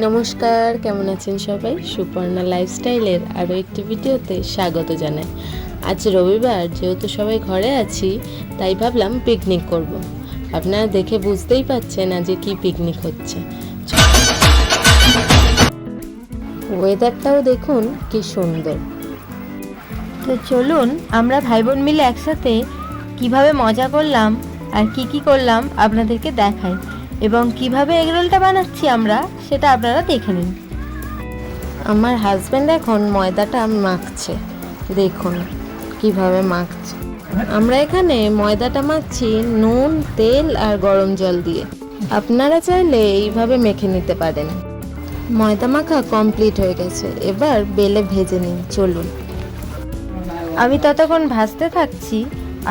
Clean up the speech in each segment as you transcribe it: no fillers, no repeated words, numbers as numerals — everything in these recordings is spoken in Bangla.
নমস্কার, কেমন আছেন সবাই? সুপর্ণা লাইফস্টাইলের আরও একটি ভিডিওতে স্বাগত জানাই। আজ রবিবার, যেহেতু সবাই ঘরে আছি, তাই ভাবলাম পিকনিক করব। আপনারা দেখে বুঝতেই পারছেন আজ কি পিকনিক হচ্ছে। ওয়েদারটাও দেখুন কি সুন্দর। তো চলুন আমরা ভাই বোন মিলে একসাথে কিভাবে মজা করলাম আর কি করলাম আপনাদেরকে দেখাই, এবং কিভাবে এগরোলটা বানাচ্ছি আমরা সেটা আপনারা দেখে নিন। আমার হাজব্যান্ড এখন ময়দাটা মাখছে, দেখুন কিভাবে মাখছে। আমরা এখানে ময়দাটা মাখছি নুন, তেল আর গরম জল দিয়ে। আপনারা চাইলে এইভাবে মেখে নিতে পারেন। ময়দা মাখা কমপ্লিট হয়ে গেছে, এবার বেলে ভেজে নিন। চলুন। আমি ততক্ষণ ভাজতে থাকছি,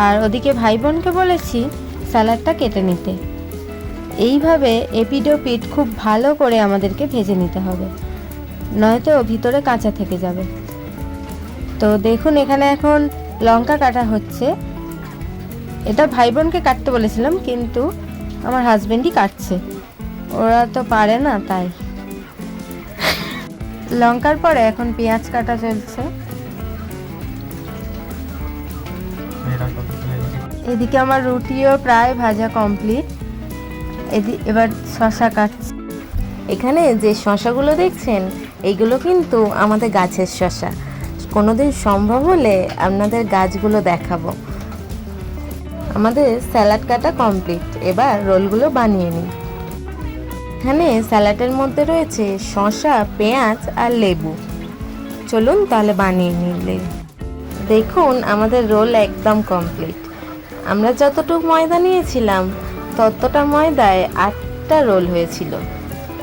আর ওদিকে ভাই বোনকে বলেছি স্যালাডটা কেটে নিতে। এইভাবে এপিড ওপিড খুব ভালো করে আমাদেরকে ভেজে নিতে হবে, নয়তো ভিতরে কাঁচা থেকে যাবে। তো দেখুন এখানে এখন লঙ্কা কাটা হচ্ছে। এটা ভাই বোনকে কাটতে বলেছিলাম, কিন্তু আমার হাজবেন্ডই কাটছে, ওরা তো পারে না তাই। লঙ্কার পরে এখন পেঁয়াজ কাটা চলছে। এদিকে আমার রুটিও প্রায় ভাজা কমপ্লিট। এবার শসা কাটছি। এখানে যে শসাগুলো দেখছেন, এইগুলো কিন্তু আমাদের গাছের শসা। কোনোদিন সম্ভব হলে আপনাদের গাছগুলো দেখাবো। আমাদের স্যালাড কাটা কমপ্লিট, এবার রোলগুলো বানিয়ে নিই। এখানে স্যালাডের মধ্যে রয়েছে শসা, পেঁয়াজ আর লেবু। চলুন তাহলে বানিয়ে নিলে। দেখুন আমাদের রোল একদম কমপ্লিট। আমরা যতটুকু ময়দা নিয়েছিলাম ততটা ময়দায় 8টা রোল হয়েছিল।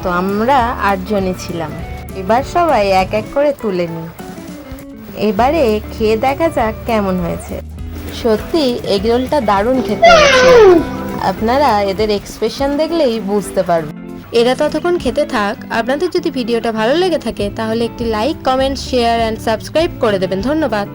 তো আমরা 8 জনই ছিলাম। এবার সবাই এক এক করে তুলে নিই। এবারে খেয়ে দেখা যাক কেমন হয়েছে। সত্যি এগরোলটা দারুণ খেতে হয়েছে। আপনারা এদের এক্সপ্রেশন দেখলেই বুঝতে পারবেন। এরা ততক্ষণ খেতে থাক। আপনাদের যদি ভিডিওটা ভালো লেগে থাকে তাহলে একটি like, comment, share and subscribe করে দেবেন। ধন্যবাদ।